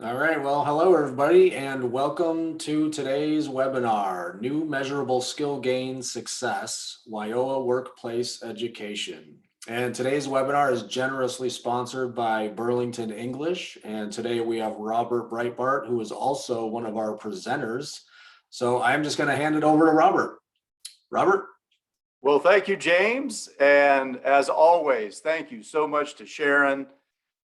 All right, well, hello everybody, and welcome to today's webinar, New Measurable Skill Gains Success, WIOA Workplace Education. And today's webinar is generously sponsored by Burlington English, and today we have Robert Breitbard, who is also one of our presenters. So I'm just going to hand it over to Robert. Robert? Well, thank you, James. And as always, thank you so much to Sharon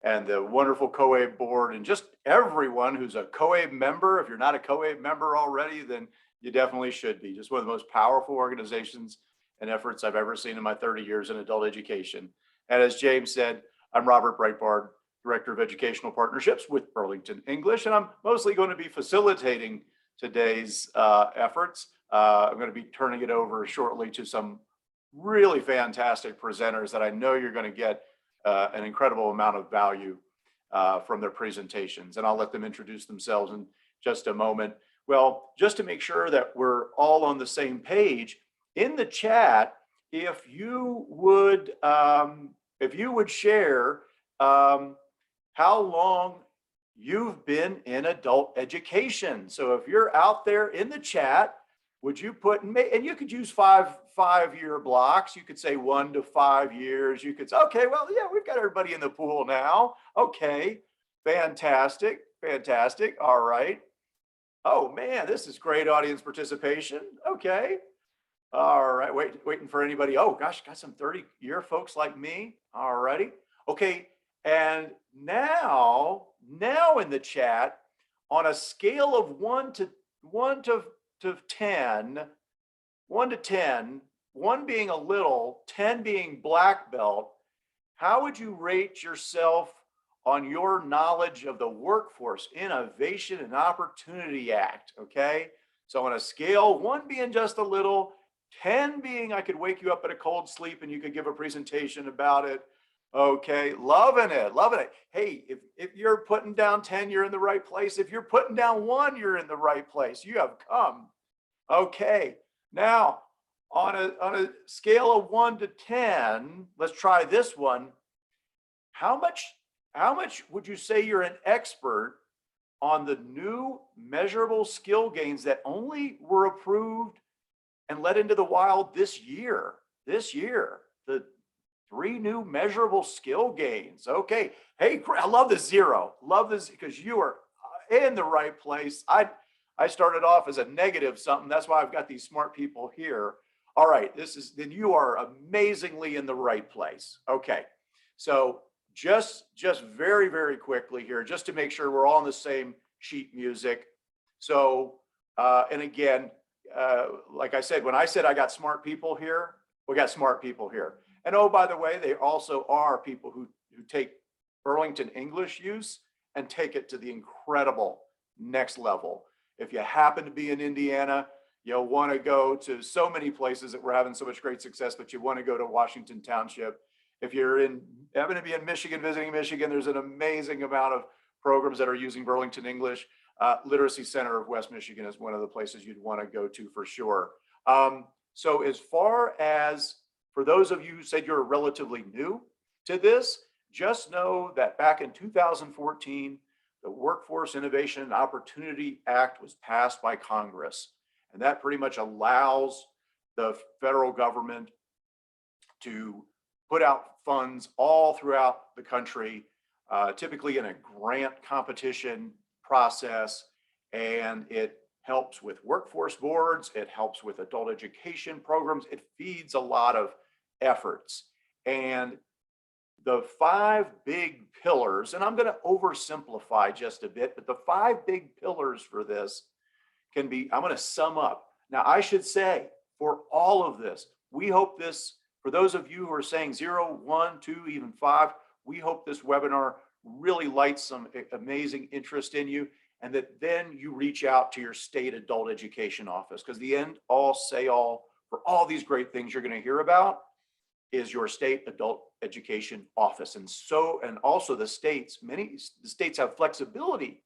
and the wonderful COABE board and just everyone who's a COABE member. If you're not a COABE member already, then you definitely should be. Just one of the most powerful organizations and efforts I've ever seen in my 30 years in adult education. And as James said, I'm Robert Breitbard, Director of Educational Partnerships with Burlington English, and I'm mostly going to be facilitating today's efforts. I'm going to be turning it over shortly to some really fantastic presenters that I know you're going to get an incredible amount of value from their presentations, and I'll let them introduce themselves in just a moment. Well, just to make sure that we're all on the same page, in the chat, if you would share how long you've been in adult education. So if you're out there in the chat, would you put, and you could use five-year blocks. You could say 1 to 5 years. You could say, okay, well, yeah, we've got everybody in the pool now. Okay, fantastic, fantastic. All right. Oh man, this is great audience participation. Okay. All right, waiting for anybody. Oh gosh, got some 30-year folks like me. All righty. Okay, and now in the chat, on a scale of 1 to 10, 1 to 10, 1 being a little, 10 being black belt, how would you rate yourself on your knowledge of the Workforce Innovation and Opportunity Act? Okay, so on a scale, 1 being just a little, 10 being I could wake you up at a cold sleep and you could give a presentation about it. Okay, loving it, loving it. Hey, if you're putting down 10, you're in the right place. If you're putting down 1, you're in the right place. You have come. Okay, now on a scale of 1 to 10, let's try this one. How much would you say you're an expert on the new measurable skill gains that only were approved and let into the wild this year? The 3 new measurable skill gains. Okay. Hey, I love the 0. Love this because you are in the right place. I started off as a negative something. That's why I've got these smart people here. All right. Then you are amazingly in the right place. Okay. So just very, very quickly here, just to make sure we're all on the same sheet music. So, and again, like I said, when I said I got smart people here, we got smart people here. And oh, by the way, they also are people who take Burlington English use and take it to the incredible next level. If you happen to be in Indiana, you'll want to go to so many places that we're having so much great success, but you want to go to Washington Township. If you're happen to be in Michigan, visiting Michigan, there's an amazing amount of programs that are using Burlington English. Literacy Center of West Michigan is one of the places you'd want to go to for sure. So as far as for those of you who said you're relatively new to this, just know that back in 2014, the Workforce Innovation and Opportunity Act was passed by Congress. And that pretty much allows the federal government to put out funds all throughout the country, typically in a grant competition process. And it helps with workforce boards. It helps with adult education programs. It feeds a lot of efforts. And the 5 big pillars, and I'm going to oversimplify just a bit, but the 5 big pillars for this can be, I'm going to sum up. Now, I should say for all of this, we hope this, for those of you who are saying 0, 1, 2, even 5, we hope this webinar really lights some amazing interest in you, and that then you reach out to your state adult education office, because the end all say all for all these great things you're going to hear about is your state adult education office. And also the states, many states have flexibility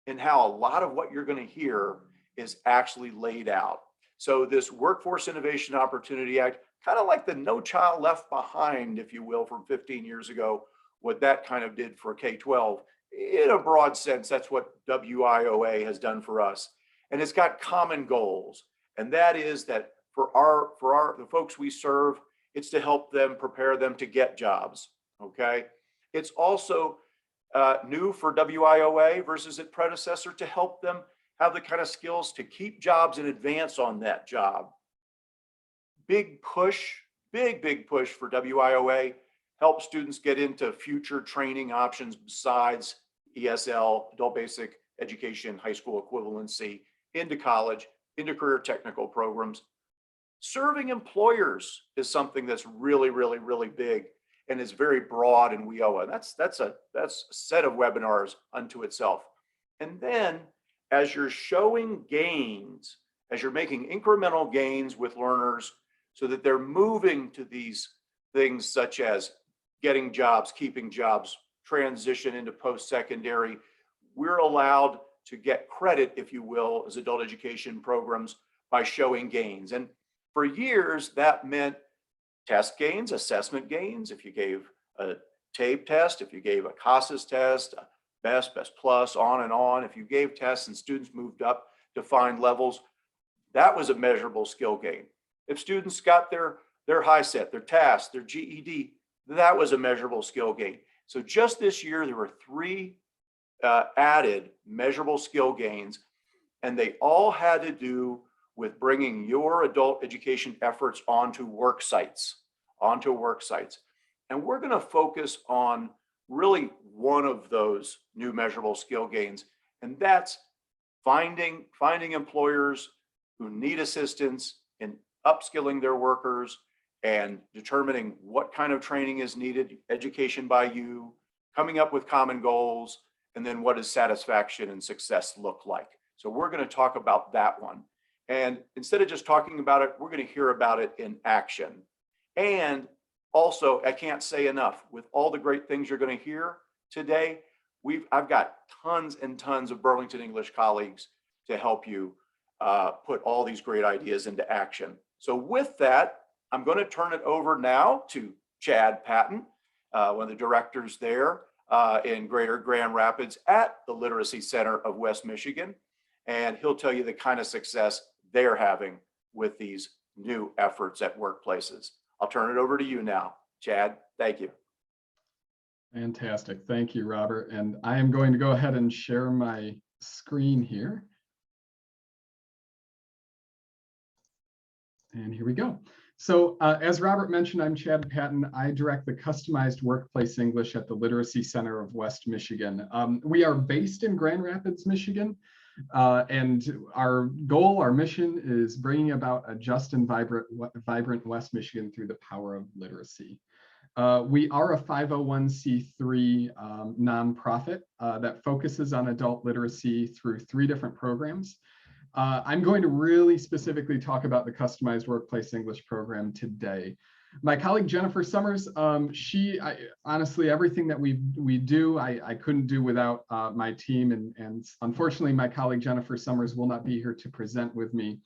in how a lot of what you're going to hear is actually laid out. So this Workforce Innovation Opportunity Act, kind of like the No Child Left Behind, if you will, from 15 years ago, what that kind of did for K-12, in a broad sense, that's what WIOA has done for us. And it's got common goals. And that is that for the folks we serve, it's to help them, prepare them to get jobs, okay? It's also new for WIOA versus its predecessor to help them have the kind of skills to keep jobs and advance on that job. Big push for WIOA, help students get into future training options besides ESL, adult basic education, high school equivalency, into college, into career technical programs. Serving employers is something that's really, really, really big and is very broad in WIOA. That's a set of webinars unto itself. And then as you're showing gains, as you're making incremental gains with learners so that they're moving to these things such as getting jobs, keeping jobs, transition into post-secondary, we're allowed to get credit, if you will, as adult education programs by showing gains. And for years, that meant test gains, assessment gains. If you gave a TABE test, if you gave a CASAS test, a BEST, BEST Plus, on and on, if you gave tests and students moved up defined levels, that was a measurable skill gain. If students got their high set, their TAS, their GED, that was a measurable skill gain. So just this year, there were 3 added measurable skill gains, and they all had to do with bringing your adult education efforts onto work sites. And we're going to focus on really one of those new measurable skill gains, and that's finding employers who need assistance in upskilling their workers and determining what kind of training is needed, education by you, coming up with common goals, and then what does satisfaction and success look like. So we're going to talk about that one. And instead of just talking about it, we're going to hear about it in action. And also, I can't say enough, with all the great things you're going to hear today, I've got tons and tons of Burlington English colleagues to help you put all these great ideas into action. So with that, I'm going to turn it over now to Chad Patton, one of the directors there in Greater Grand Rapids at the Literacy Center of West Michigan. And he'll tell you the kind of success they're having with these new efforts at workplaces. I'll turn it over to you now, Chad. Thank you. Fantastic. Thank you, Robert. And I am going to go ahead and share my screen here. And here we go. So as Robert mentioned, I'm Chad Patton. I direct the customized workplace English at the Literacy Center of West Michigan. We are based in Grand Rapids, Michigan, And our goal, our mission is bringing about a just and vibrant West Michigan through the power of literacy. We are a 501c3 nonprofit that focuses on adult literacy through 3 different programs. I'm going to really specifically talk about the Customized Workplace English program today. My colleague Jennifer Summers, honestly, everything that we do, I couldn't do without my team, and unfortunately, my colleague Jennifer Summers will not be here to present with me,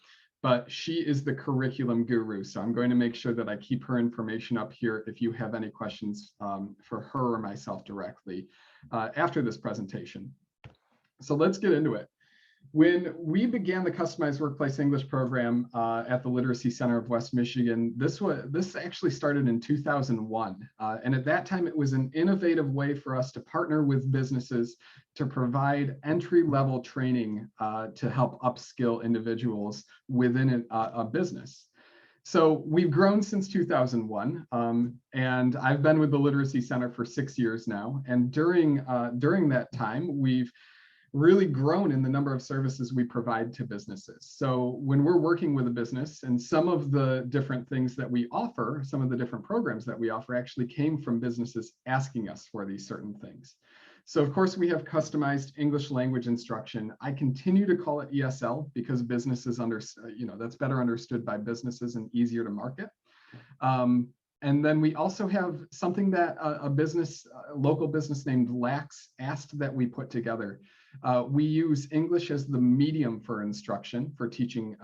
but she is the curriculum guru. So I'm going to make sure that I keep her information up here if you have any questions for her or myself directly after this presentation. So let's get into it. When we began the Customized Workplace English program at the Literacy Center of West Michigan, this actually started in 2001. And at that time, it was an innovative way for us to partner with businesses to provide entry-level training to help upskill individuals within a business. So we've grown since 2001, and I've been with the Literacy Center for 6 years now. And during that time, we've really grown in the number of services we provide to businesses. So when we're working with a business, and some of the different things that we offer, some of the different programs that we offer actually came from businesses asking us for these certain things. So of course we have customized English language instruction. I continue to call it ESL because businesses that's better understood by businesses and easier to market. And then we also have something that a local business named Lax asked that we put together. We use English as the medium for instruction, for teaching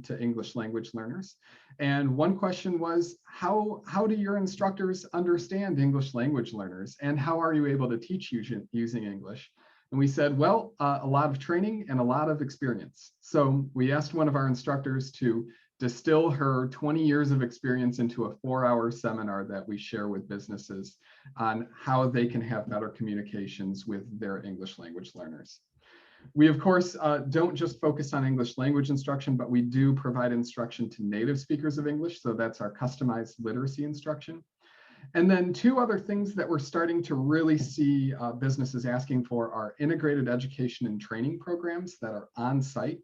to English language learners. And one question was, how do your instructors understand English language learners? And how are you able to teach using English? And we said, well, a lot of training and a lot of experience. So we asked one of our instructors to distill her 20 years of experience into a 4-hour seminar that we share with businesses on how they can have better communications with their English language learners. We, of course, don't just focus on English language instruction, but we do provide instruction to native speakers of English. So that's our customized literacy instruction. And then 2 other things that we're starting to really see businesses asking for are integrated education and training programs that are on site.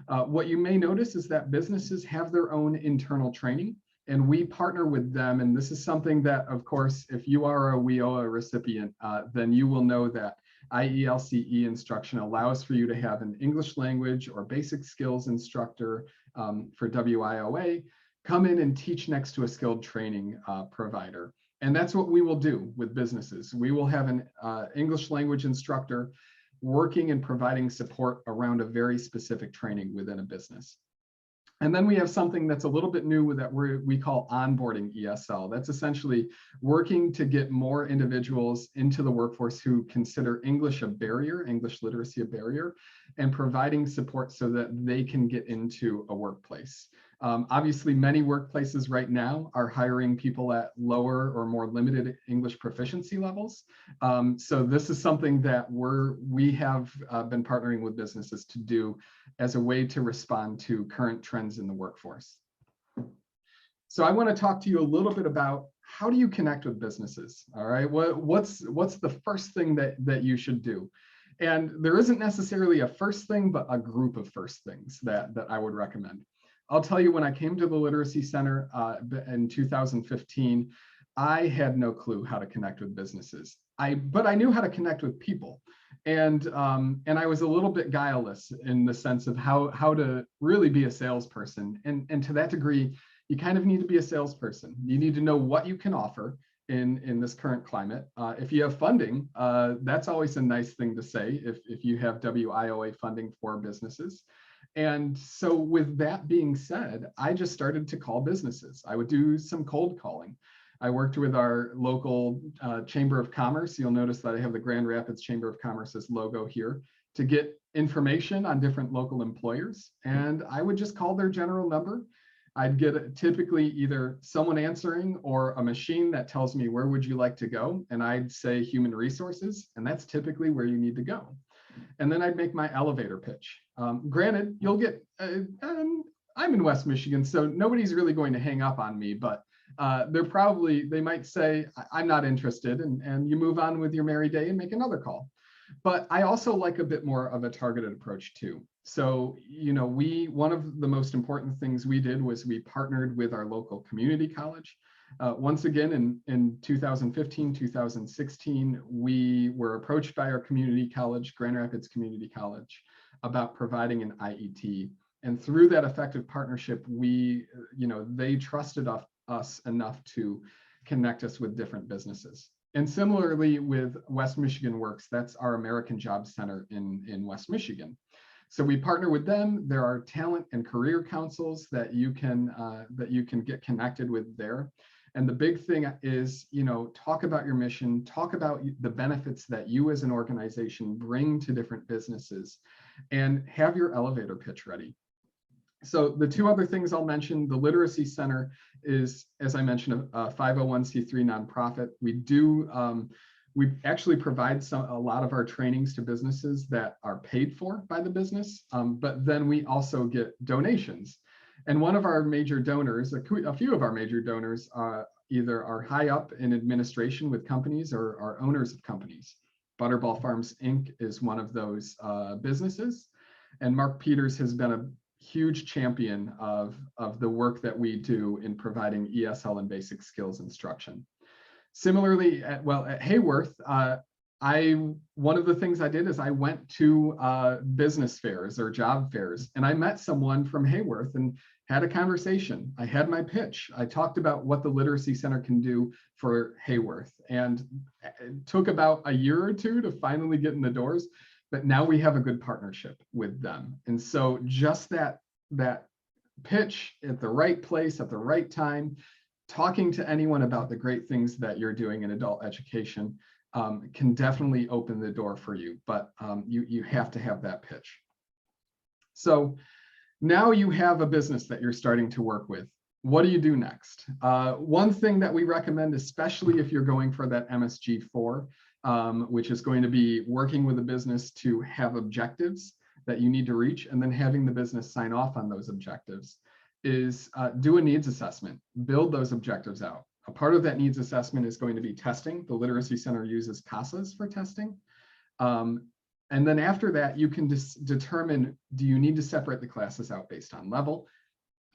What you may notice is that businesses have their own internal training, and we partner with them. And this is something that, of course, if you are a WIOA recipient, then you will know that IELCE instruction allows for you to have an English language or basic skills instructor for WIOA come in and teach next to a skilled training provider. And that's what we will do with businesses. We will have an English language instructor working and providing support around a very specific training within a business. And then we have something that's a little bit new that we call onboarding ESL. That's essentially working to get more individuals into the workforce who consider English a barrier, English literacy a barrier, and providing support so that they can get into a workplace. Obviously, many workplaces right now are hiring people at lower or more limited English proficiency levels. So this is something that we have been partnering with businesses to do as a way to respond to current trends in the workforce. So I want to talk to you a little bit about how do you connect with businesses? All right, what's the first thing that you should do? And there isn't necessarily a first thing, but a group of first things that I would recommend. I'll tell you, when I came to the Literacy Center in 2015, I had no clue how to connect with businesses. But I knew how to connect with people. And I was a little bit guileless in the sense of how to really be a salesperson. And to that degree, you kind of need to be a salesperson. You need to know what you can offer in this current climate. If you have funding, that's always a nice thing to say if you have WIOA funding for businesses. And so with that being said, I just started to call businesses. I would do some cold calling. I worked with our local Chamber of Commerce. You'll notice that I have the Grand Rapids Chamber of Commerce's logo here to get information on different local employers. And I would just call their general number. I'd get typically either someone answering or a machine that tells me, where would you like to go? And I'd say human resources, and that's typically where you need to go. And then I'd make my elevator pitch. Granted, you'll get, I'm in West Michigan, so nobody's really going to hang up on me, but they might say, I'm not interested, and you move on with your merry day and make another call. But I also like a bit more of a targeted approach too. So, one of the most important things we did was we partnered with our local community college. Once again, in 2015, 2016, we were approached by our community college, Grand Rapids Community College, about providing an IET. And through that effective partnership, they trusted us enough to connect us with different businesses. And similarly with West Michigan Works, that's our American Jobs Center in West Michigan. So we partner with them. There are talent and career councils that you can get connected with there. And the big thing is, talk about your mission, talk about the benefits that you as an organization bring to different businesses, and have your elevator pitch ready. So the two other things I'll mention, the Literacy Center is, as I mentioned, a 501c3 nonprofit. We actually provide a lot of our trainings to businesses that are paid for by the business, but then we also get donations. And one of our major donors, a few of our major donors, either are high up in administration with companies or are owners of companies. Butterball Farms Inc. is one of those businesses. And Mark Peters has been a huge champion of the work that we do in providing ESL and basic skills instruction. Similarly, at Hayworth, one of the things I did is I went to business fairs or job fairs, and I met someone from Hayworth and had a conversation. I had my pitch. I talked about what the Literacy Center can do for Hayworth, and it took about a year or two to finally get in the doors. But now we have a good partnership with them. And so just that pitch at the right place at the right time, talking to anyone about the great things that you're doing in adult education can definitely open the door for you, but you have to have that pitch. So now you have a business that you're starting to work with. What do you do next? One thing that we recommend, especially if you're going for that MSG 4, which is going to be working with a business to have objectives that you need to reach, and then having the business sign off on those objectives, is do a needs assessment, build those objectives out. A part of that needs assessment is going to be testing. The Literacy Center uses CASAs for testing. And then after that, you can determine, do you need to separate the classes out based on level?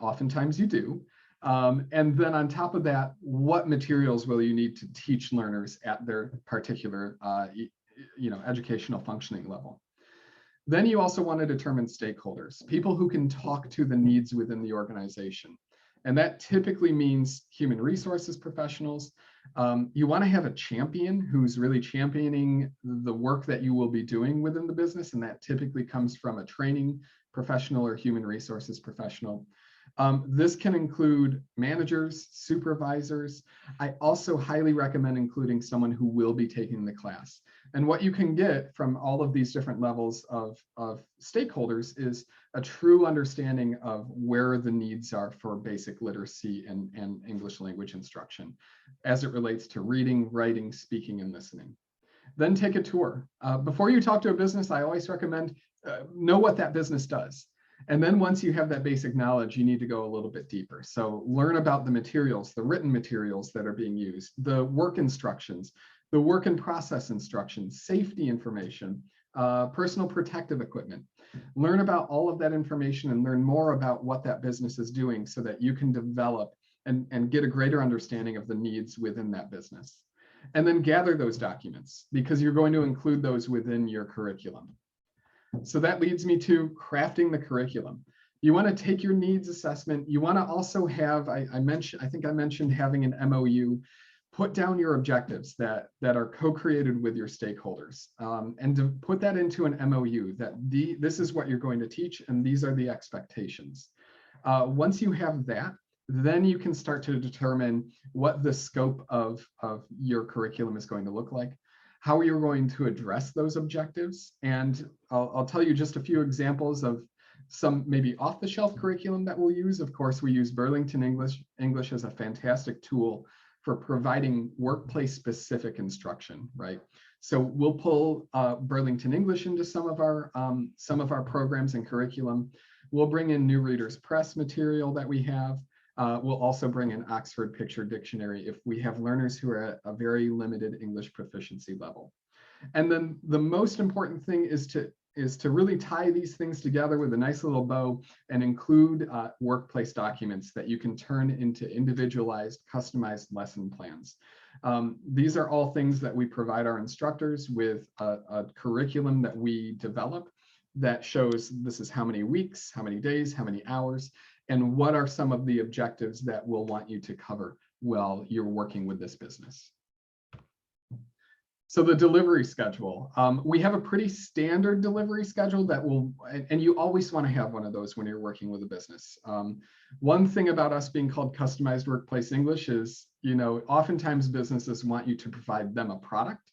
Oftentimes you do. And then on top of that, what materials will you need to teach learners at their particular educational functioning level? Then you also want to determine stakeholders, people who can talk to the needs within the organization. And that typically means human resources professionals. You want to have a champion who's really championing the work that you will be doing within the business. And that typically comes from a training professional or human resources professional. This can include managers, supervisors. I also highly recommend including someone who will be taking the class. And what you can get from all of these different levels of stakeholders is a true understanding of where the needs are for basic literacy and English language instruction as it relates to reading, writing, speaking, and listening. Then take a tour. Before you talk to a business, I always recommend know what that business does. And then once you have that basic knowledge, you need to go a little bit deeper. So learn about the materials, the written materials that are being used, the work instructions, the work and process instructions, safety information, personal protective equipment. Learn about all of that information and learn more about what that business is doing so that you can develop and get a greater understanding of the needs within that business. And then gather those documents because you're going to include those within your curriculum. So that leads me to crafting the curriculum. You want to take your needs assessment. You want to also have, I think I mentioned having an MOU, put down your objectives that are co-created with your stakeholders, and to put that into an MOU that this is what you're going to teach and these are the expectations. Once you have that, then you can start to determine what the scope of your curriculum is going to look like, how you're going to address those objectives. And I'll tell you just a few examples of some maybe off-the-shelf curriculum that we'll use. Of course, we use Burlington English as a fantastic tool for providing workplace-specific instruction, right? So we'll pull Burlington English into some of our programs and curriculum. We'll bring in New Readers Press material that we have. We'll also bring in Oxford Picture Dictionary if we have learners who are at a very limited English proficiency level. And then the most important thing is to really tie these things together with a nice little bow and include workplace documents that you can turn into individualized, customized lesson plans. These are all things that we provide our instructors with a curriculum that we develop that shows this is how many weeks, how many days, how many hours, and what are some of the objectives that we'll want you to cover while you're working with this business. So the delivery schedule, we have a pretty standard delivery schedule that will, and you always want to have one of those when you're working with a business. One thing about us being called Customized Workplace English is, oftentimes businesses want you to provide them a product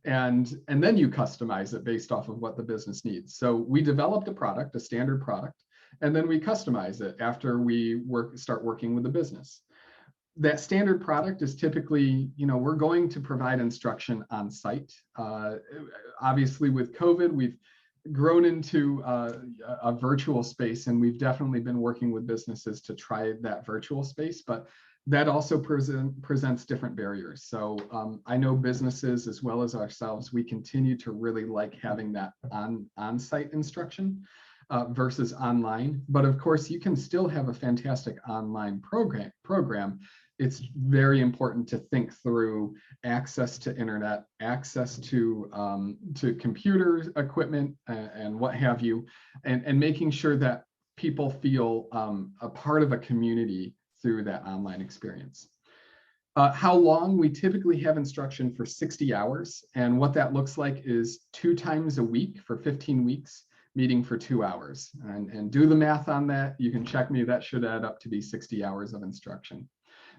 and then you customize it based off of what the business needs. So we developed a product, a standard product, and then we customize it after we start working with the business. That standard product is typically, we're going to provide instruction on site. Obviously with COVID, we've grown into a virtual space, and we've definitely been working with businesses to try that virtual space, but that also presents different barriers. So I know businesses as well as ourselves, we continue to really like having that on-site instruction versus online. But of course, you can still have a fantastic online program. It's very important to think through access to internet, access to computer equipment and what have you, and making sure that people feel a part of a community through that online experience. How long? We typically have instruction for 60 hours. And what that looks like is 2 times a week for 15 weeks, meeting for 2 hours. And do the math on that. You can check me. That should add up to be 60 hours of instruction.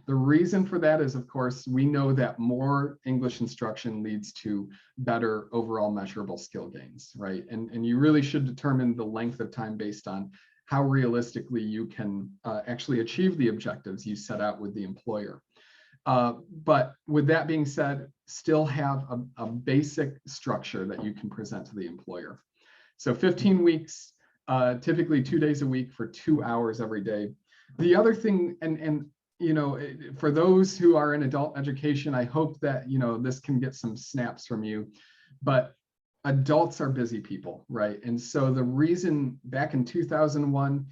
The reason for that is, of course, we know that more English instruction leads to better overall measurable skill gains, right? And you really should determine the length of time based on how realistically you can actually achieve the objectives you set out with the employer. But with that being said, still have a basic structure that you can present to the employer. So 15 weeks, typically 2 days a week for 2 hours every day. The other thing, and for those who are in adult education, I hope that, this can get some snaps from you, but adults are busy people, right? And so the reason back in 2001,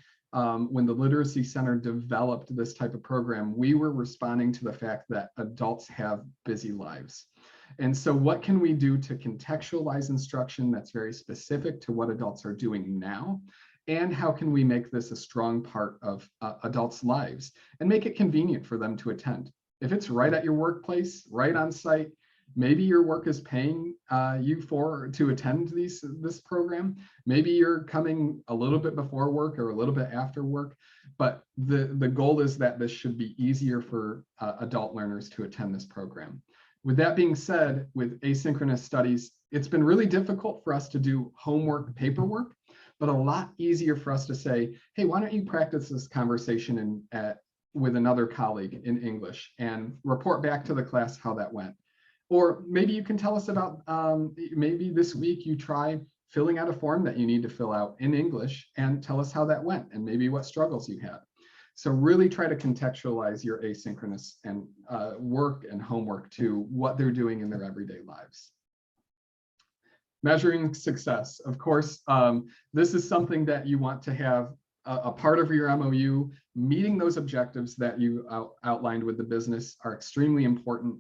when the Literacy Center developed this type of program, we were responding to the fact that adults have busy lives. And so what can we do to contextualize instruction that's very specific to what adults are doing now? And how can we make this a strong part of adults' lives and make it convenient for them to attend? If it's right at your workplace, right on site, maybe your work is paying you to attend this program. Maybe you're coming a little bit before work or a little bit after work, but the goal is that this should be easier for adult learners to attend this program. With that being said, with asynchronous studies, it's been really difficult for us to do homework, paperwork, but a lot easier for us to say, hey, why don't you practice this conversation with another colleague in English and report back to the class how that went. Or maybe you can tell us about, maybe this week you try filling out a form that you need to fill out in English and tell us how that went and maybe what struggles you had. So really try to contextualize your asynchronous and work and homework to what they're doing in their everyday lives. Measuring success. Of course, this is something that you want to have a part of your MOU. Meeting those objectives that you outlined with the business are extremely important.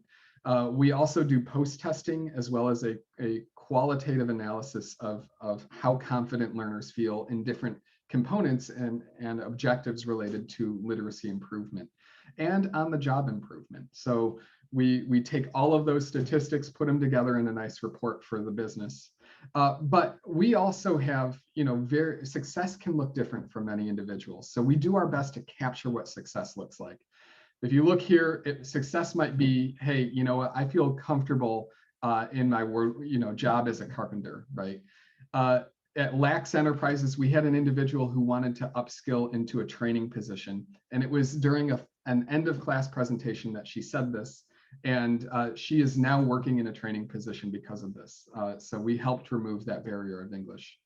We also do post-testing as well as a qualitative analysis of how confident learners feel in different components and objectives related to literacy improvement and on-the-job improvement. So we take all of those statistics, put them together in a nice report for the business. But we also have, success can look different for many individuals. So we do our best to capture what success looks like. If you look here, success might be, hey, I feel comfortable in my work, job as a carpenter, right? At Lax Enterprises, we had an individual who wanted to upskill into a training position. And it was during an end of class presentation that she said this. And she is now working in a training position because of this. So we helped remove that barrier of English.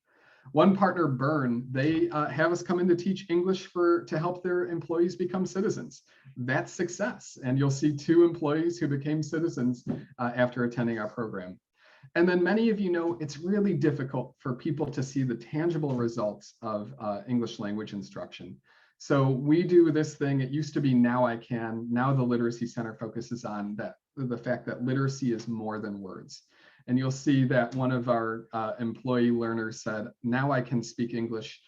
One partner, Burn, they have us come in to teach English to help their employees become citizens. That's success. And you'll see 2 employees who became citizens after attending our program. And then many of you know it's really difficult for people to see the tangible results of English language instruction. So we do this thing, it used to be Now I Can, now the Literacy Center focuses on the fact that literacy is more than words. And you'll see that one of our employee learners said, now I can speak English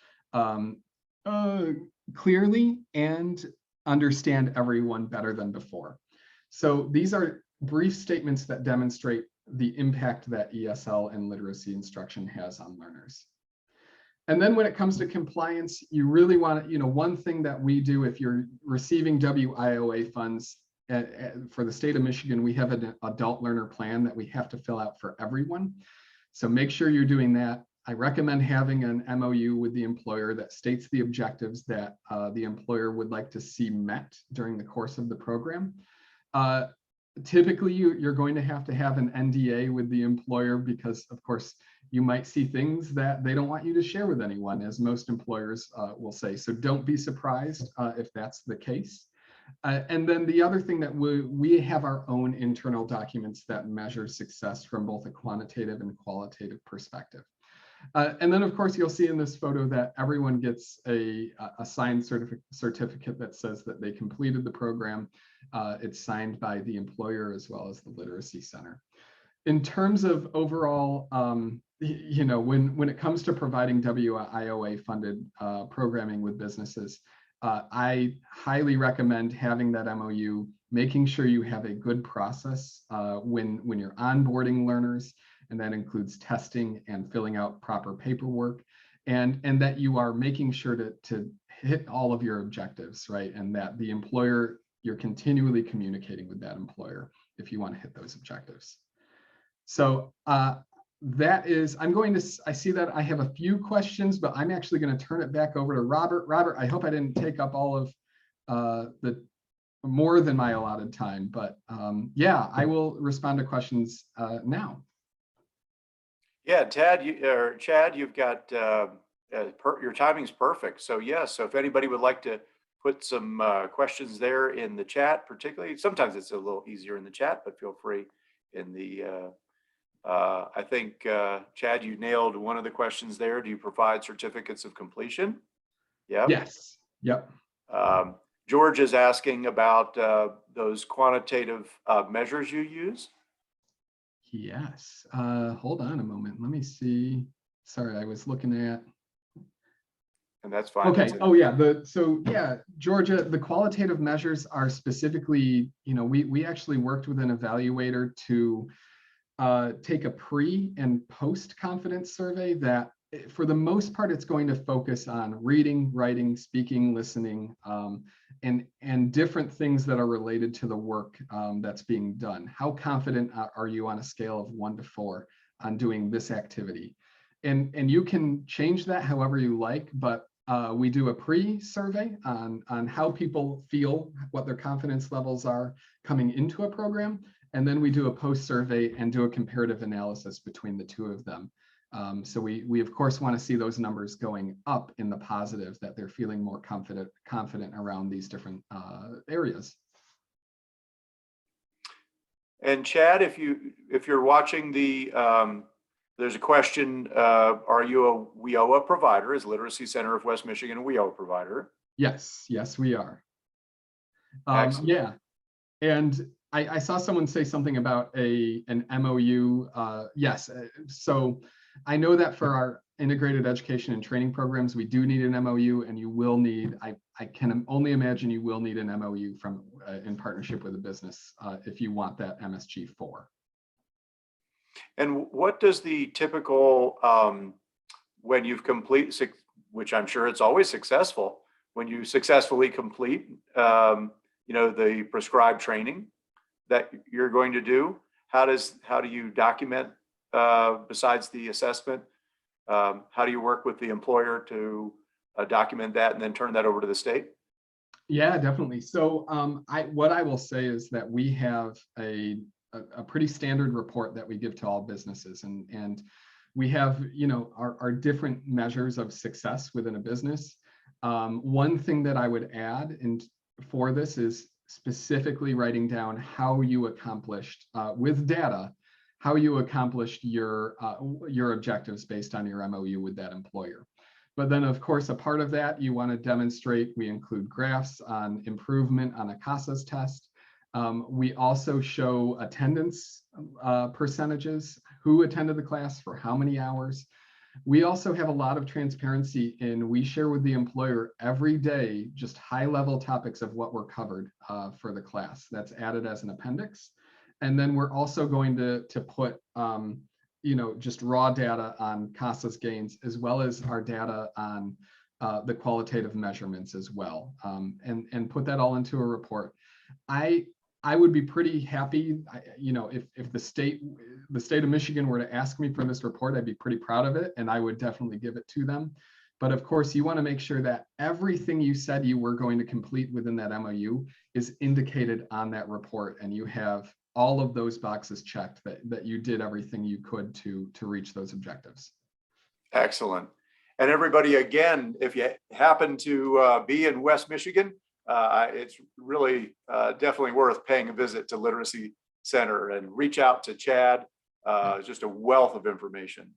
clearly and understand everyone better than before. So these are brief statements that demonstrate the impact that ESL and literacy instruction has on learners. And then when it comes to compliance, you really want to, one thing that we do if you're receiving WIOA funds for the state of Michigan, we have an adult learner plan that we have to fill out for everyone. So make sure you're doing that. I recommend having an MOU with the employer that states the objectives that the employer would like to see met during the course of the program. Typically, you're going to have an NDA with the employer because, of course, you might see things that they don't want you to share with anyone, as most employers will say. So don't be surprised if that's the case. And then the other thing that we have our own internal documents that measure success from both a quantitative and qualitative perspective. And then, of course, you'll see in this photo that everyone gets a signed certificate that says that they completed the program. It's signed by the employer as well as the Literacy Center. In terms of overall, when it comes to providing WIOA funded programming with businesses, I highly recommend having that MOU, making sure you have a good process when you're onboarding learners, and that includes testing and filling out proper paperwork, and that you are making sure to hit all of your objectives, right? And that the employer, you're continually communicating with that employer if you want to hit those objectives. So that is, I see that I have a few questions, but I'm actually going to turn it back over to Robert. Robert, I hope I didn't take up all of the more than my allotted time, but yeah, I will respond to questions now. Yeah, Chad, you've got your timing's perfect. So yes, so if anybody would like to put some questions there in the chat, particularly, sometimes it's a little easier in the chat, but feel free in the, I think, Chad, you nailed one of the questions there. Do you provide certificates of completion? Yeah. Yes. Yep. George is asking about those quantitative measures you use. Yes. Hold on a moment. Let me see. Sorry, I was looking at. And that's fine. Okay. Oh yeah. Georgia, the qualitative measures are specifically, we actually worked with an evaluator to take a pre and post confidence survey that, for the most part, it's going to focus on reading, writing, speaking, listening, and different things that are related to the work that's being done. How confident are you on a scale of 1 to 4 on doing this activity? And you can change that however you like, but we do a pre-survey on how people feel, what their confidence levels are coming into a program. And then we do a post-survey and do a comparative analysis between the two of them. So we of course want to see those numbers going up in the positive, that they're feeling more confident around these different areas. And Chad, if you're watching the, there's a question, are you a WIOA provider? Is Literacy Center of West Michigan a WIOA provider? Yes, we are. Yeah, and I saw someone say something about an MOU. Yes, so I know that for our integrated education and training programs, we do need an MOU, and you will need, I can only imagine you will need an MOU from in partnership with a business if you want that MSG 4. And what does the typical, when you've completed, which I'm sure it's always successful, when you successfully complete, the prescribed training that you're going to do, how do you document, besides the assessment, how do you work with the employer to document that and then turn that over to the state? Yeah, definitely. So what I will say is that we have a pretty standard report that we give to all businesses, and we have our different measures of success within a business. One thing that I would add for this is specifically writing down how you accomplished with data, how you accomplished your objectives based on your MOU with that employer. But then, of course, a part of that you want to demonstrate, we include graphs on improvement on a CASAS test. We also show attendance percentages, who attended the class for how many hours. We also have a lot of transparency in, we share with the employer every day just high-level topics of what were covered for the class. That's added as an appendix. And then we're also going to put just raw data on CASAS gains, as well as our data on the qualitative measurements as well, and put that all into a report. I would be pretty happy, if the state of Michigan were to ask me for this report, I'd be pretty proud of it, and I would definitely give it to them. But of course, you want to make sure that everything you said you were going to complete within that MOU is indicated on that report, and you have all of those boxes checked that you did everything you could to reach those objectives. Excellent. And everybody, again, if you happen to be in West Michigan, it's really definitely worth paying a visit to Literacy Center and reach out to Chad. Just a wealth of information.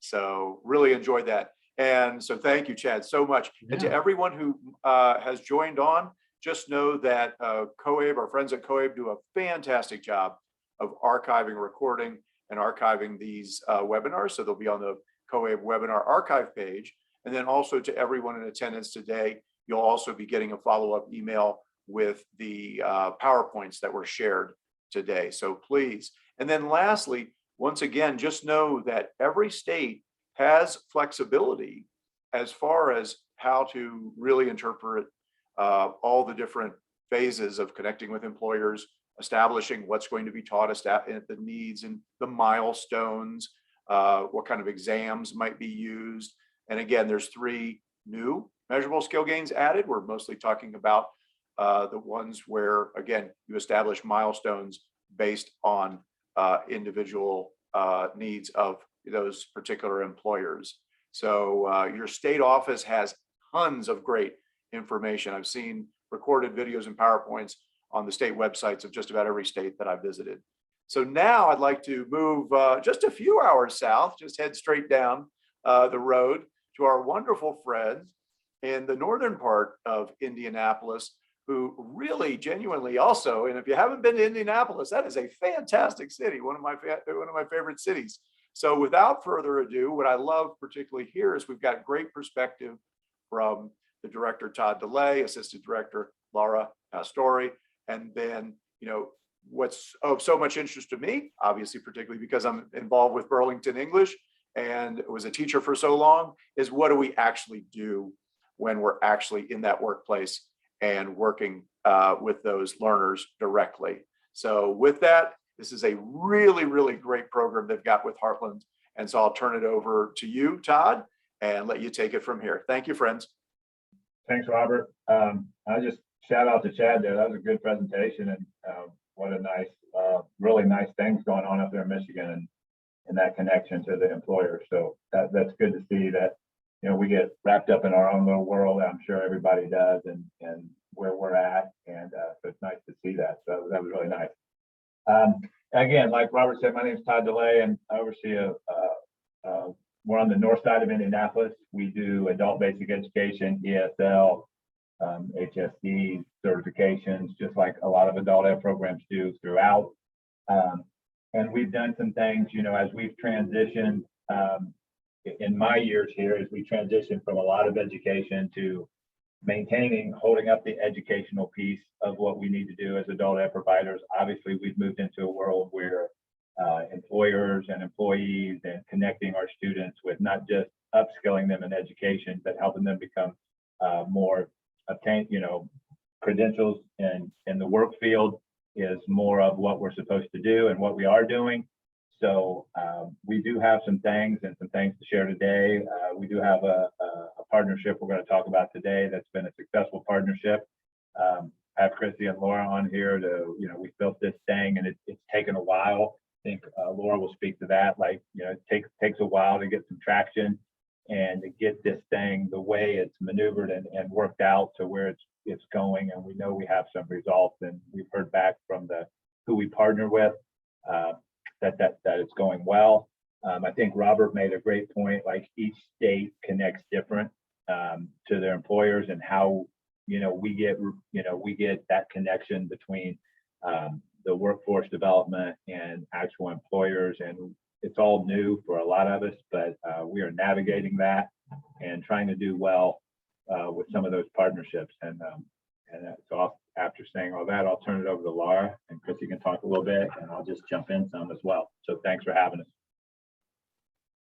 So really enjoyed that. And so thank you, Chad, so much. Yeah. And to everyone who has joined on, just know that COABE, our friends at COABE, do a fantastic job of archiving, recording, and archiving these webinars. So they'll be on the COABE webinar archive page. And then also to everyone in attendance today, you'll also be getting a follow-up email with the PowerPoints that were shared today. So please. And then lastly, once again, just know that every state has flexibility as far as how to really interpret all the different phases of connecting with employers, establishing what's going to be taught, the needs and the milestones, what kind of exams might be used. And again, there's 3 new measurable skill gains added. We're mostly talking about the ones where, again, you establish milestones based on individual needs of those particular employers. So your state office has tons of great information. I've seen recorded videos and PowerPoints on the state websites of just about every state that I visited. So now I'd like to move just a few hours south, just head straight down the road to our wonderful friends in the northern part of Indianapolis, who really genuinely also, and if you haven't been to Indianapolis, that is a fantastic city, one of my favorite cities. So without further ado, what I love particularly here is we've got great perspective from the director, Todd DeLey, assistant director, Lara Pastore, and then, what's of so much interest to me, obviously, particularly because I'm involved with Burlington English and was a teacher for so long, is what do we actually do when we're actually in that workplace and working with those learners directly. So with that, this is a really, really great program they've got with Heartland. And so I'll turn it over to you, Todd, and let you take it from here. Thank you, friends. Thanks, Robert. I just shout out to Chad there. That was a good presentation, and what a nice, really nice things going on up there in Michigan and that connection to the employer. So that's good to see that, we get wrapped up in our own little world. I'm sure everybody does, and where we're at. And so it's nice to see that. So that was really nice. Again, like Robert said, my name is Todd DeLey, and I oversee we're on the north side of Indianapolis. We do adult basic education, ESL, HSD certifications, just like a lot of adult ed programs do throughout. And we've done some things, as we've transitioned in my years here, as we transition from a lot of education to maintaining, holding up the educational piece of what we need to do as adult ed providers. Obviously, we've moved into a world where employers and employees and connecting our students with not just upskilling them in education, but helping them become more obtain, credentials in the work field is more of what we're supposed to do and what we are doing. So we do have some things to share today. We do have a partnership we're going to talk about today that's been a successful partnership. I have Chrissy and Lara on here to, we built this thing, and it's taken a while. I think Lara will speak to that. Like, it takes a while to get some traction and to get this thing the way it's maneuvered and worked out to where it's going. And we know we have some results, and we've heard back from who we partner with. that it's going well. I think Robert made a great point, like each state connects different to their employers, and how, we get that connection between the workforce development and actual employers. And it's all new for a lot of us, but we are navigating that and trying to do well with some of those partnerships. And so after saying all that, I'll turn it over to Lara, and Chrissy can talk a little bit, and I'll just jump in some as well. So thanks for having us.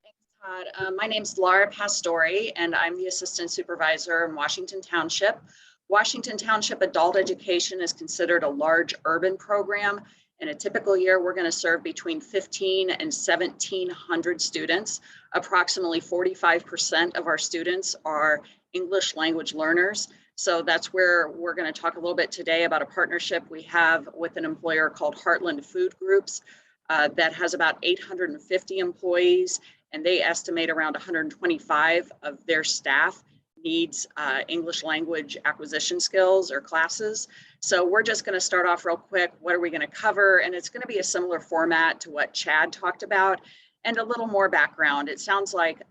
Thanks, Todd. My name's Lara Pastore, and I'm the Assistant Supervisor in Washington Township. Washington Township Adult Education is considered a large urban program. In a typical year, we're going to serve between 1,500 and 1,700 students. Approximately 45% of our students are English language learners. So that's where we're going to talk a little bit today about a partnership we have with an employer called Heartland Food Groups that has about 850 employees, and they estimate around 125 of their staff needs English language acquisition skills or classes. So we're just going to start off real quick. What are we going to cover? And it's going to be a similar format to what Chad talked about, and a little more background. It sounds like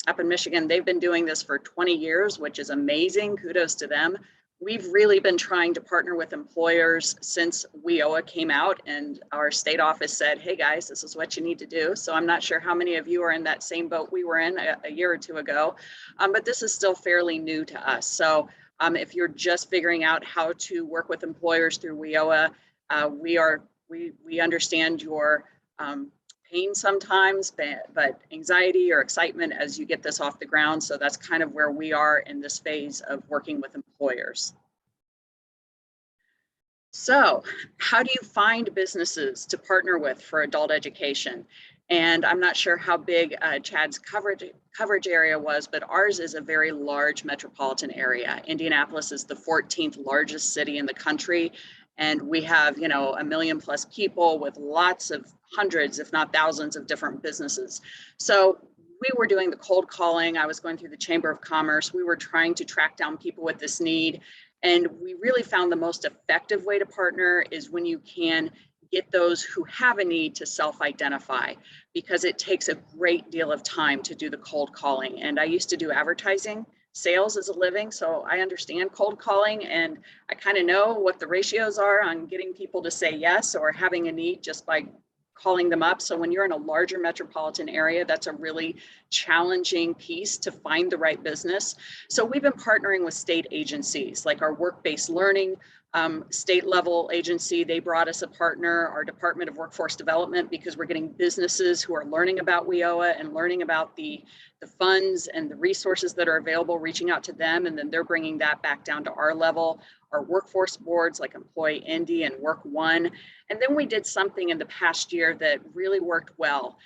up in Michigan, they've been doing this for 20 years, which is amazing. Kudos to them. We've really been trying to partner with employers since WIOA came out, and our state office said, hey guys, this is what you need to do. So I'm not sure how many of you are in that same boat we were in a year or two ago, but this is still fairly new to us. So if you're just figuring out how to work with employers through WIOA, we understand your pain sometimes, but anxiety or excitement as you get this off the ground. So that's kind of where we are in this phase of working with employers. So how do you find businesses to partner with for adult education? And I'm not sure how big Chad's coverage area was, but ours is a very large metropolitan area. Indianapolis is the 14th largest city in the country. And we have, 1 million plus people with lots of hundreds, if not thousands, of different businesses. So we were doing the cold calling. I was going through the Chamber of Commerce. We were trying to track down people with this need. And we really found the most effective way to partner is when you can get those who have a need to self-identify, because it takes a great deal of time to do the cold calling. And I used to do advertising. Sales is a living, so I understand cold calling, and I kind of know what the ratios are on getting people to say yes or having a need just by calling them up. So when you're in a larger metropolitan area, that's a really challenging piece to find the right business. So we've been partnering with state agencies like our work-based learning state level agency. They brought us a partner, our Department of Workforce Development, because we're getting businesses who are learning about WIOA and learning about the funds and the resources that are available, reaching out to them, and then they're bringing that back down to our level. Our workforce boards like Employee Indy and Work One. And then we did something in the past year that really worked well.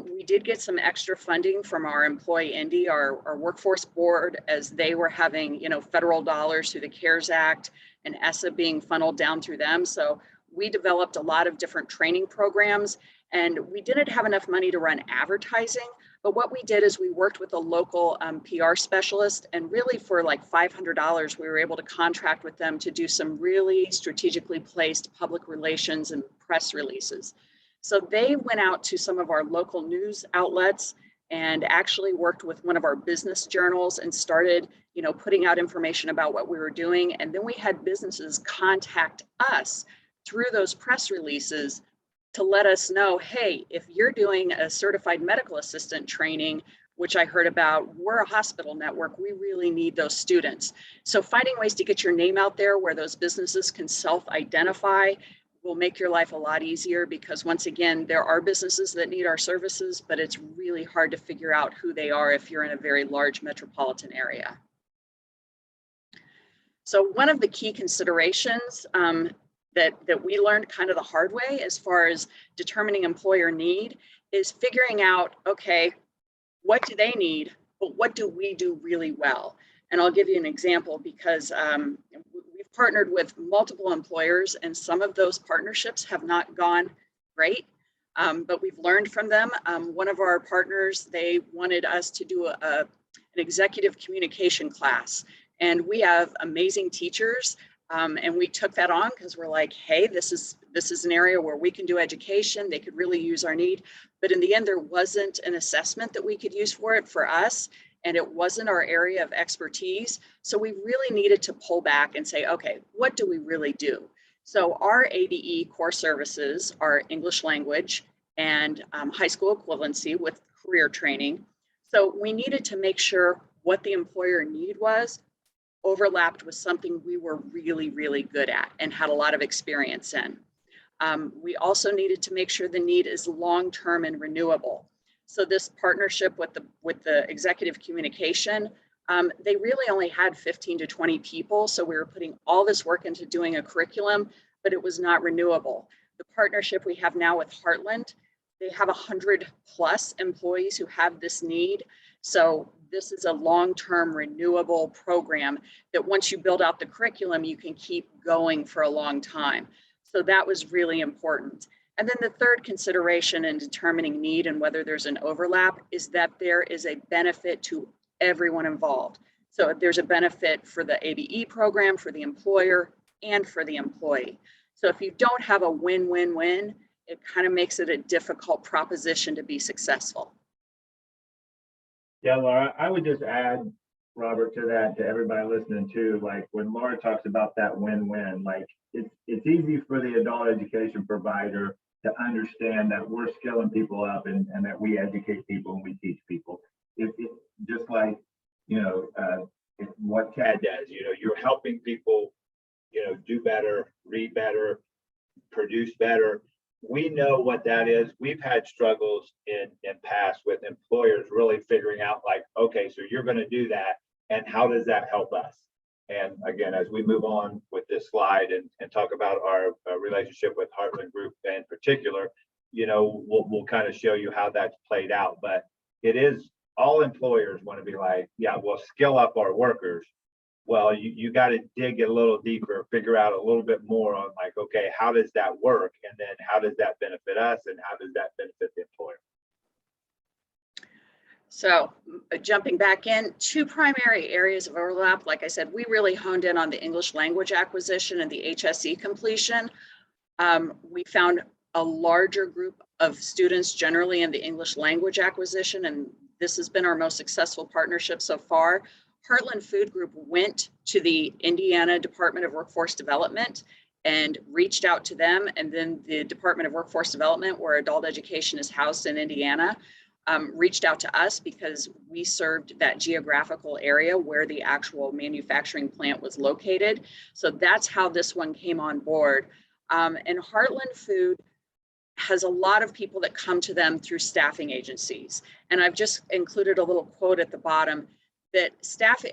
We did get some extra funding from our Employee Indy, our workforce board, as they were having, federal dollars through the CARES Act and ESSA being funneled down through them. So we developed a lot of different training programs, and we didn't have enough money to run advertising. But what we did is we worked with a local PR specialist, and really for like $500, we were able to contract with them to do some really strategically placed public relations and press releases. So they went out to some of our local news outlets and actually worked with one of our business journals and started, putting out information about what we were doing. And then we had businesses contact us through those press releases to let us know, hey, if you're doing a certified medical assistant training, which I heard about, we're a hospital network, we really need those students. So finding ways to get your name out there where those businesses can self-identify will make your life a lot easier, because once again, there are businesses that need our services, but it's really hard to figure out who they are if you're in a very large metropolitan area. So one of the key considerations that we learned kind of the hard way as far as determining employer need is figuring out, okay, what do they need, but what do we do really well? And I'll give you an example, because we've partnered with multiple employers, and some of those partnerships have not gone great, but we've learned from them. One of our partners, they wanted us to do an executive communication class, and we have amazing teachers, And we took that on because we're like, hey, this is an area where we can do education. They could really use our need. But in the end, there wasn't an assessment that we could use for it for us. And it wasn't our area of expertise. So we really needed to pull back and say, okay, what do we really do? So our ABE core services are English language and high school equivalency with career training. So we needed to make sure what the employer need was overlapped with something we were really, really good at and had a lot of experience in. We also needed to make sure the need is long-term and renewable. So this partnership with the executive communication, they really only had 15 to 20 people. So we were putting all this work into doing a curriculum, but it was not renewable. The partnership we have now with Heartland, they have 100 plus employees who have this need. So this is a long-term renewable program that once you build out the curriculum, you can keep going for a long time. So that was really important. And then the third consideration in determining need and whether there's an overlap is that there is a benefit to everyone involved. So there's a benefit for the ABE program, for the employer, and for the employee. So if you don't have a win-win-win, it kind of makes it a difficult proposition to be successful. Yeah, Laura, I would just add, Robert, to that, to everybody listening too, like when Laura talks about that win-win, like it's easy for the adult education provider to understand that we're skilling people up and that we educate people and we teach people. It just like, what Chad does, you're helping people, do better, read better, produce better. We know what that is. We've had struggles in past with employers really figuring out like, okay, so you're going to do that. And how does that help us? And again, as we move on with this slide and talk about our relationship with Heartland Group in particular, we'll kind of show you how that's played out. But it is, all employers want to be like, yeah, we'll skill up our workers. Well, you got to dig a little deeper, figure out a little bit more on like, okay, how does that work? And then how does that benefit us? And how does that benefit the employer? So jumping back in, two primary areas of overlap. Like I said, we really honed in on the English language acquisition and the HSE completion. We found a larger group of students generally in the English language acquisition, and this has been our most successful partnership so far. Heartland Food Group went to the Indiana Department of Workforce Development and reached out to them, and then the Department of Workforce Development, where adult education is housed in Indiana, reached out to us because we served that geographical area where the actual manufacturing plant was located. So that's how this one came on board. And Heartland Food has a lot of people that come to them through staffing agencies. And I've just included a little quote at the bottom that staff,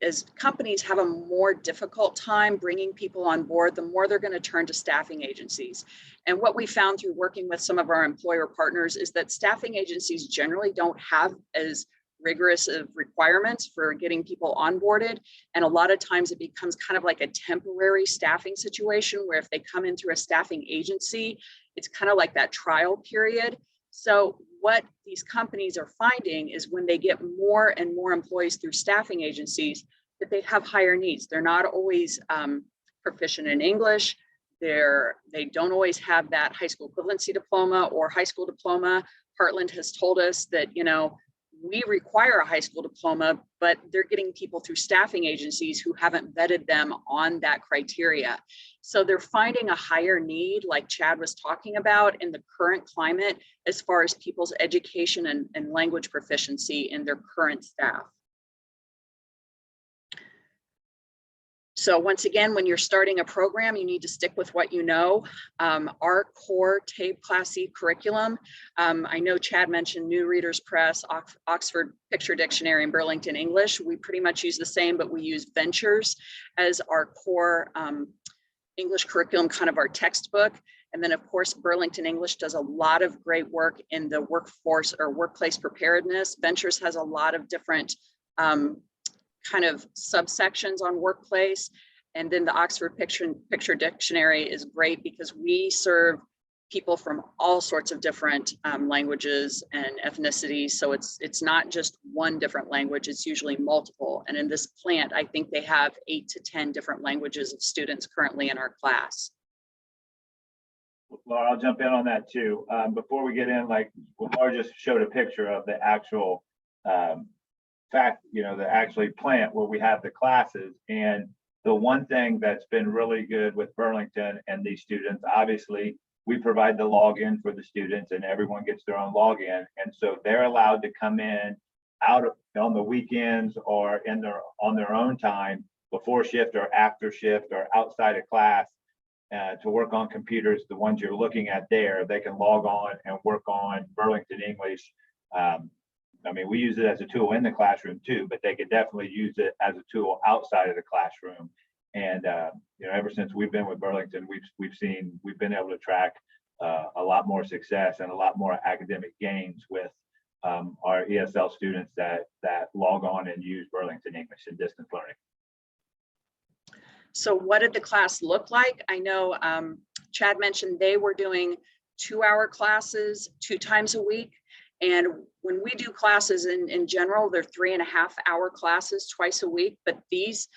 as companies have a more difficult time bringing people on board, the more they're going to turn to staffing agencies. And what we found through working with some of our employer partners is that staffing agencies generally don't have as rigorous of requirements for getting people onboarded. And a lot of times it becomes kind of like a temporary staffing situation where if they come in through a staffing agency, it's kind of like that trial period. So what these companies are finding is when they get more and more employees through staffing agencies, that they have higher needs. They're not always proficient in English. They don't always have that high school equivalency diploma or high school diploma. Heartland has told us that, we require a high school diploma, but they're getting people through staffing agencies who haven't vetted them on that criteria. So they're finding a higher need, like Chad was talking about, in the current climate as far as people's education and language proficiency in their current staff. So once again, when you're starting a program, you need to stick with what you know. Our core TAPE Class C curriculum, I know Chad mentioned New Readers Press, Oxford Picture Dictionary, and Burlington English. We pretty much use the same, but we use Ventures as our core English curriculum, kind of our textbook. And then of course, Burlington English does a lot of great work in the workforce or workplace preparedness. Ventures has a lot of different kind of subsections on workplace. And then the Oxford Picture Dictionary is great because we serve people from all sorts of different languages and ethnicities. So it's not just one different language, it's usually multiple. And in this plant, I think they have 8 to 10 different languages of students currently in our class. Laura, I'll jump in on that too. Before we get in, like Laura just showed a picture of the actual the actually plant where we have the classes. And the one thing that's been really good with Burlington and these students, obviously, we provide the login for the students and everyone gets their own login. And so they're allowed to come in on the weekends or on their own time before shift or after shift or outside of class to work on computers, the ones you're looking at there. They can log on and work on Burlington English. I mean, we use it as a tool in the classroom too, but they could definitely use it as a tool outside of the classroom. And ever since we've been with Burlington, we've been able to track a lot more success and a lot more academic gains with our ESL students that log on and use Burlington English in distance learning. So what did the class look like? I know Chad mentioned they were doing 2-hour classes 2 times a week. And when we do classes in general, they're 3.5-hour classes twice a week, but these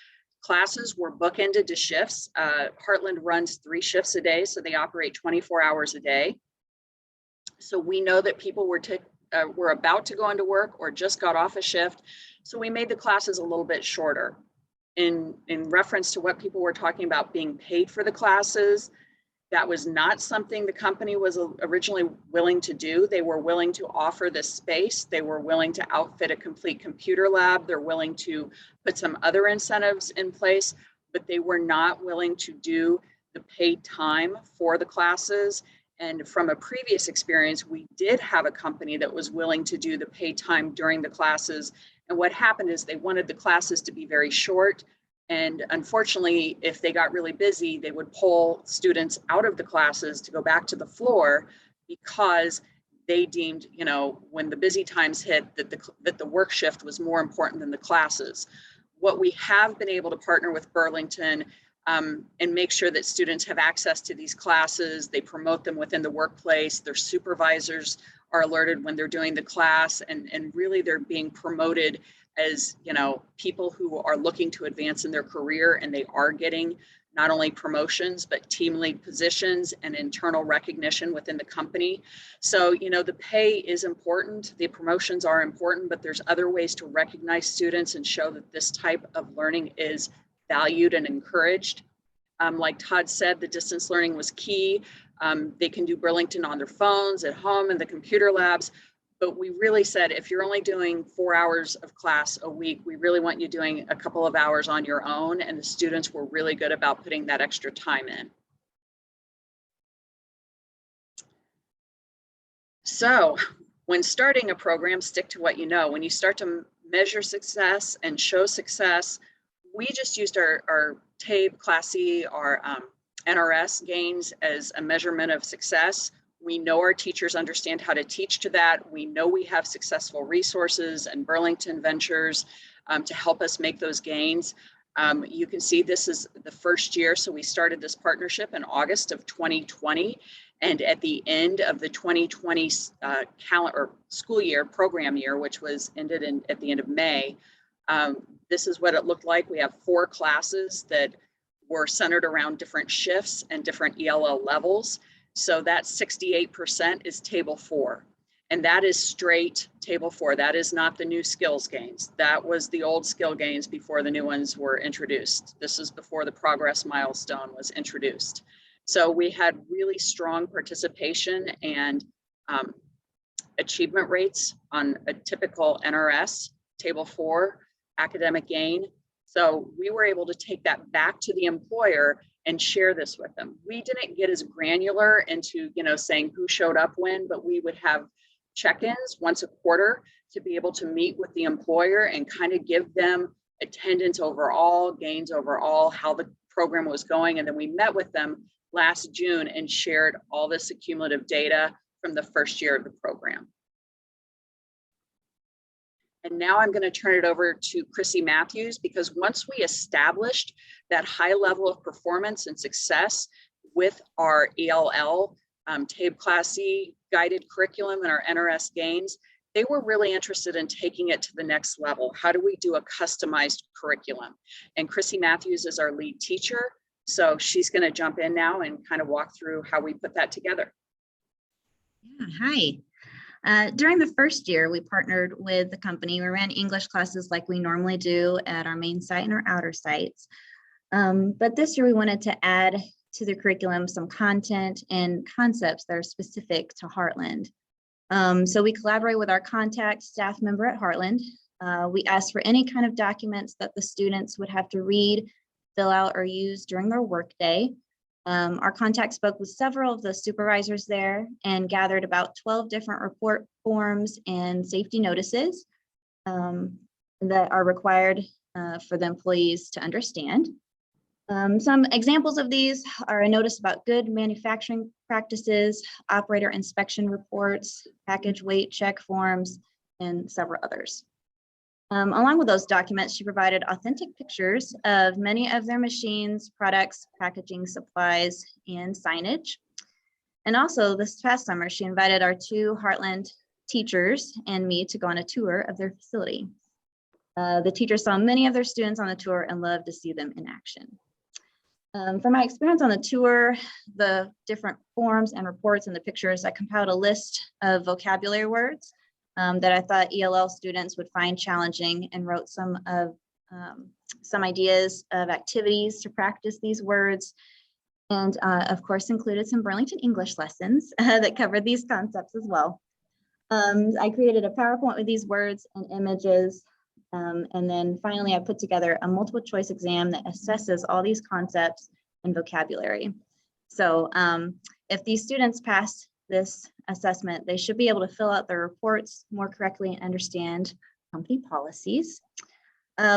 classes were bookended to shifts. Heartland runs 3 shifts a day, so they operate 24 hours a day. So we know that people were about to go into work or just got off a shift. So we made the classes a little bit shorter. In reference to what people were talking about being paid for the classes, that was not something the company was originally willing to do. They were willing to offer this space. They were willing to outfit a complete computer lab. They're willing to put some other incentives in place, but they were not willing to do the paid time for the classes. And from a previous experience, we did have a company that was willing to do the paid time during the classes. And what happened is they wanted the classes to be very short. And unfortunately, if they got really busy, they would pull students out of the classes to go back to the floor because they deemed, when the busy times hit, that the work shift was more important than the classes. What we have been able to partner with Burlington and make sure that students have access to these classes, they promote them within the workplace, their supervisors are alerted when they're doing the class, and really they're being promoted as people who are looking to advance in their career, and they are getting not only promotions but team lead positions and internal recognition within the company. So the pay is important, the promotions are important, but there's other ways to recognize students and show that this type of learning is valued and encouraged. Like Todd said, the distance learning was key. They can do Burlington on their phones, at home, in the computer labs. But we really said, if you're only doing 4 hours of class a week, we really want you doing a couple of hours on your own. And the students were really good about putting that extra time in. So when starting a program, stick to what you know. When you start to measure success and show success, we just used our TABE, Class C, our NRS gains as a measurement of success. We know our teachers understand how to teach to that. We know we have successful resources and Burlington Ventures to help us make those gains. You can see this is the first year. So we started this partnership in August of 2020. And at the end of the 2020 school year, program year, which was ended at the end of May, this is what it looked like. We have 4 classes that were centered around different shifts and different ELL levels. So that 68% is table 4. And that is straight table 4. That is not the new skills gains. That was the old skill gains before the new ones were introduced. This is before the progress milestone was introduced. So we had really strong participation and achievement rates on a typical NRS table 4 academic gain. So we were able to take that back to the employer and share this with them. We didn't get as granular into, saying who showed up when, but we would have check-ins once a quarter to be able to meet with the employer and kind of give them attendance overall, gains overall, how the program was going. And then we met with them last June and shared all this accumulative data from the first year of the program. And now I'm going to turn it over to Chrissy Matthews, because once we established that high level of performance and success with our ELL TABE Class C guided curriculum and our NRS gains, they were really interested in taking it to the next level. How do we do a customized curriculum? And Chrissy Matthews is our lead teacher. So she's going to jump in now and kind of walk through how we put that together. Yeah, hi. During the first year, we partnered with the company. We ran English classes like we normally do at our main site and our outer sites. But this year we wanted to add to the curriculum some content and concepts that are specific to Heartland. So we collaborate with our contact staff member at Heartland. We asked for any kind of documents that the students would have to read, fill out, or use during their workday. Our contact spoke with several of the supervisors there and gathered about 12 different report forms and safety notices that are required for the employees to understand. Some examples of these are a notice about good manufacturing practices, operator inspection reports, package weight check forms, and several others. Along with those documents, she provided authentic pictures of many of their machines, products, packaging supplies, and signage. And also this past summer, she invited our 2 Heartland teachers and me to go on a tour of their facility. The teachers saw many of their students on the tour and loved to see them in action. From my experience on the tour, the different forms and reports and the pictures, I compiled a list of vocabulary words that I thought ELL students would find challenging and wrote some ideas of activities to practice these words. And of course, included some Burlington English lessons that covered these concepts as well. I created a PowerPoint with these words and images. And then finally, I put together a multiple choice exam that assesses all these concepts and vocabulary. So if these students pass this assessment, they should be able to fill out their reports more correctly and understand company policies.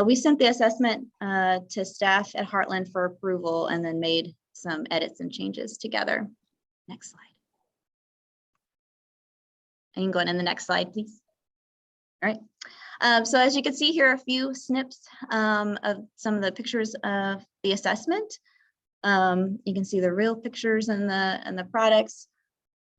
We sent the assessment to staff at Heartland for approval and then made some edits and changes together. Next slide. And you can go in the next slide, please. All right. So as you can see here, a few snips of some of the pictures of the assessment. You can see the real pictures and the products.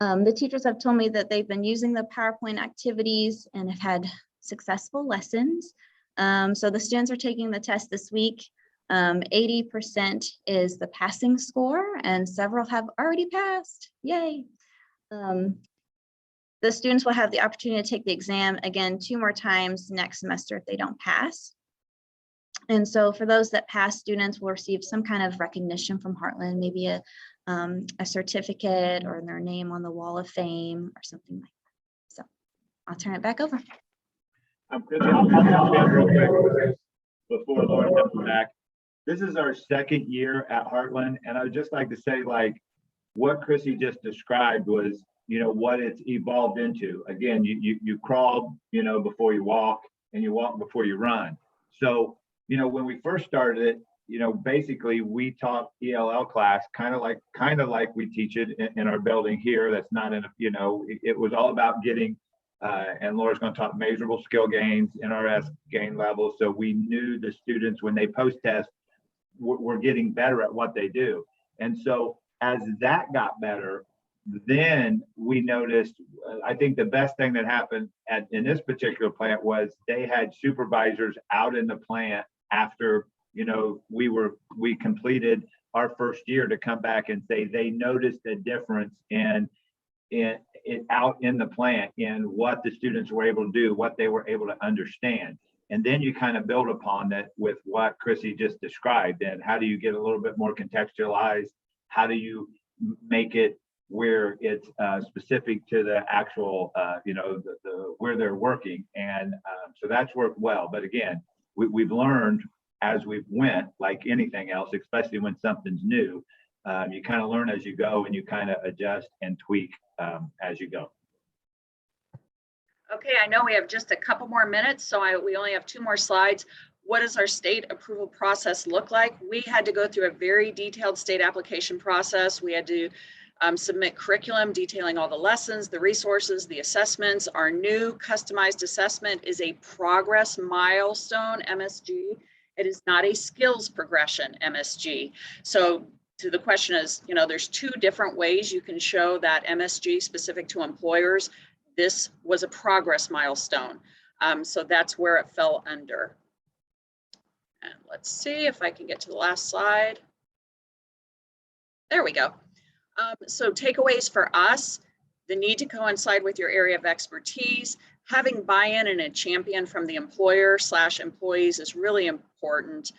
The teachers have told me that they've been using the PowerPoint activities and have had successful lessons. So the students are taking the test this week. 80% is the passing score, and several have already passed. Yay. The students will have the opportunity to take the exam again 2 more times next semester if they don't pass. And so for those that pass, students will receive some kind of recognition from Heartland, maybe a certificate or their name on the wall of fame or something like that. So I'll turn it back over. Chrissy, I'll jump in real quick before Lara comes back. This is our 2nd year at Heartland, and I would just like to say, like, what Chrissy just described was, you know, what it's evolved into. Again, you crawl, you know, before you walk, and you walk before you run. So, you know, when we first started it, you know, basically we taught ELL class kind of like we teach it in our building here. That's not in a, you know, it was all about getting, and Laura's going to talk measurable skill gains, NRS gain levels. So we knew the students when they post test were getting better at what they do. And so as that got better, then we noticed, I think the best thing that happened in this particular plant was they had supervisors out in the plant after, you know, we completed our first year to come back and say they noticed a difference in out in the plant in what the students were able to do, what they were able to understand. And then you kind of build upon that with what Chrissy just described. And how do you get a little bit more contextualized? How do you make it where it's specific to the actual, you know, the where they're working? And so that's worked well. But again, we've learned as we've went, like anything else, especially when something's new, you kind of learn as you go, and you kind of adjust and tweak as you go. Okay, I know we have just a couple more minutes, so we only have 2 more slides. What does our state approval process look like? We had to go through a very detailed state application process. We had to submit curriculum detailing all the lessons, the resources, the assessments. Our new customized assessment is a progress milestone MSG. It is not a skills progression MSG. So to the question is, you know, there's two different ways you can show that MSG specific to employers. This was a progress milestone. So that's where it fell under. And let's see if I can get to the last slide. There we go. So takeaways for us: the need to coincide with your area of expertise, having buy-in and a champion from the employer/employees is really important.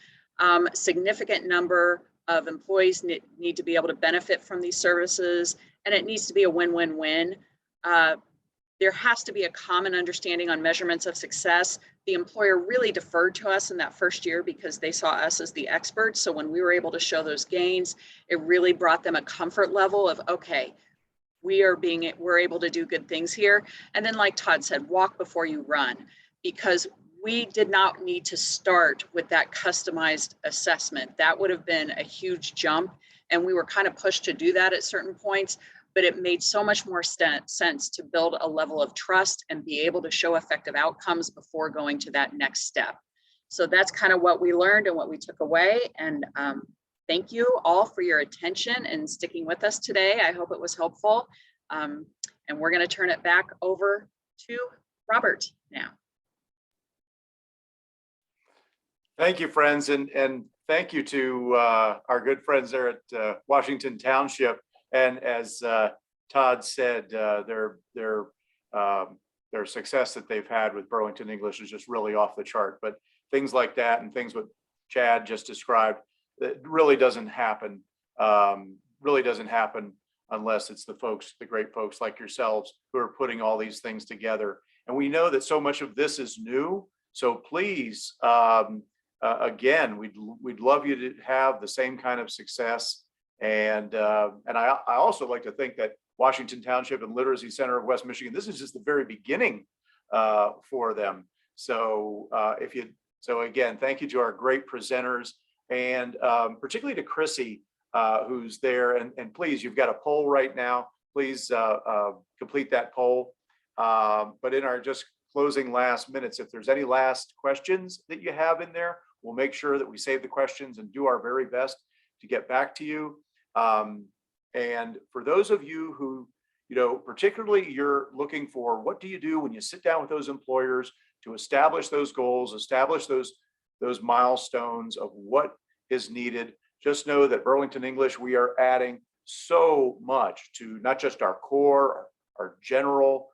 Significant number of employees need to be able to benefit from these services, and it needs to be a win-win-win. There has to be a common understanding on measurements of success. The employer really deferred to us in that first year because they saw us as the experts. So when we were able to show those gains, it really brought them a comfort level of, okay, we're able to do good things here. And then, like Todd said, walk before you run, because we did not need to start with that customized assessment. That would have been a huge jump, and we were kind of pushed to do that at certain points, but it made so much more sense to build a level of trust and be able to show effective outcomes before going to that next step. So that's kind of what we learned and what we took away. And thank you all for your attention and sticking with us today. I hope it was helpful. And we're going to turn it back over to Robert now. Thank you, friends, and thank you to our good friends there at Washington Township. And as Todd said, their success that they've had with Burlington English is just really off the chart. But things like that and things what Chad just described, it really doesn't happen. Unless it's the great folks like yourselves who are putting all these things together. And we know that so much of this is new. So please, again, we'd love you to have the same kind of success. And I also like to think that Washington Township and Literacy Center of West Michigan, this is just the very beginning for them. So again, thank you to our great presenters, and particularly to Chrissy, who's there. And please, you've got a poll right now. Please complete that poll. But in our just closing last minutes, if there's any last questions that you have in there, we'll make sure that we save the questions and do our very best to get back to you. And for those of you who, particularly you're looking for, what do you do when you sit down with those employers to establish those goals, establish those milestones of what is needed? Just know that Burlington English, we are adding so much to not just our core, our general,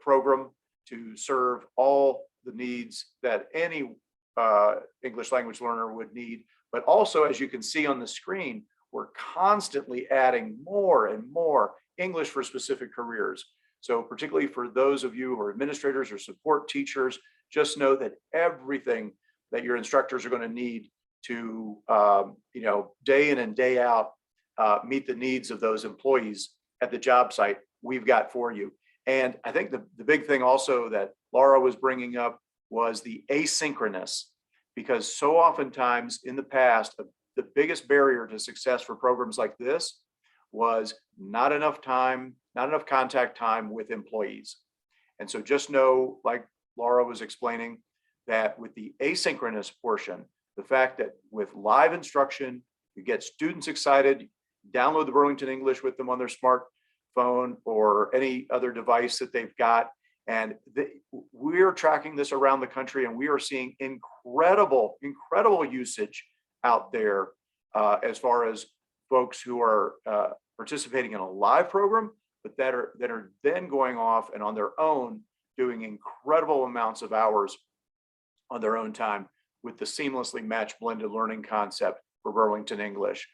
program to serve all the needs that any English language learner would need. But also, as you can see on the screen, we're constantly adding more and more English for specific careers. So particularly for those of you who are administrators or support teachers, just know that everything that your instructors are going to need to, day in and day out, meet the needs of those employees at the job site, we've got for you. And I think the big thing also that Lara was bringing up was the asynchronous, because so oftentimes in the past, the biggest barrier to success for programs like this was not enough time, not enough contact time with employees. And so just know, like Lara was explaining, that with the asynchronous portion, the fact that with live instruction, you get students excited, download the Burlington English with them on their smartphone or any other device that they've got. And we're tracking this around the country, and we are seeing incredible usage out there as far as folks who are participating in a live program, but that are then going off and on their own doing incredible amounts of hours on their own time with the seamlessly matched blended learning concept for Burlington English.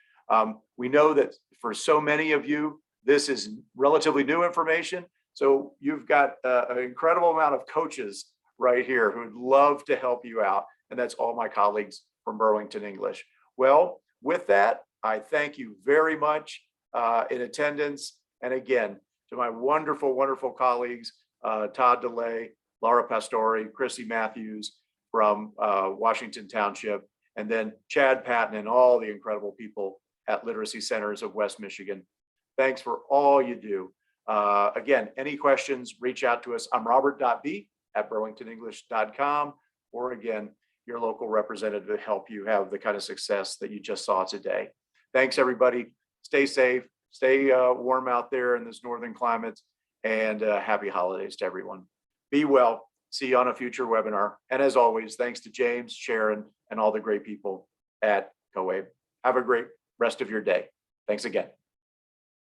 We know that for so many of you, this is relatively new information. So you've got an incredible amount of coaches right here who'd love to help you out. And that's all my colleagues from Burlington English. Well, with that, I thank you very much in attendance. And again, to my wonderful, wonderful colleagues, Todd, DeLey, Lara Pastore, Chrissy Matthews from Washington Township, and then Chad, Patton, and all the incredible people at Literacy Centers of West Michigan. Thanks for all you do. Again, any questions, reach out to us. I'm robert.b@burlingtonenglish.com, or again, your local representative to help you have the kind of success that you just saw today. Thanks, everybody. Stay safe, stay warm out there in this northern climates, and happy holidays to everyone. Be well. See you on a future webinar. And as always, thanks to James, Sharon, and all the great people at COABE. Have a great rest of your day. Thanks again.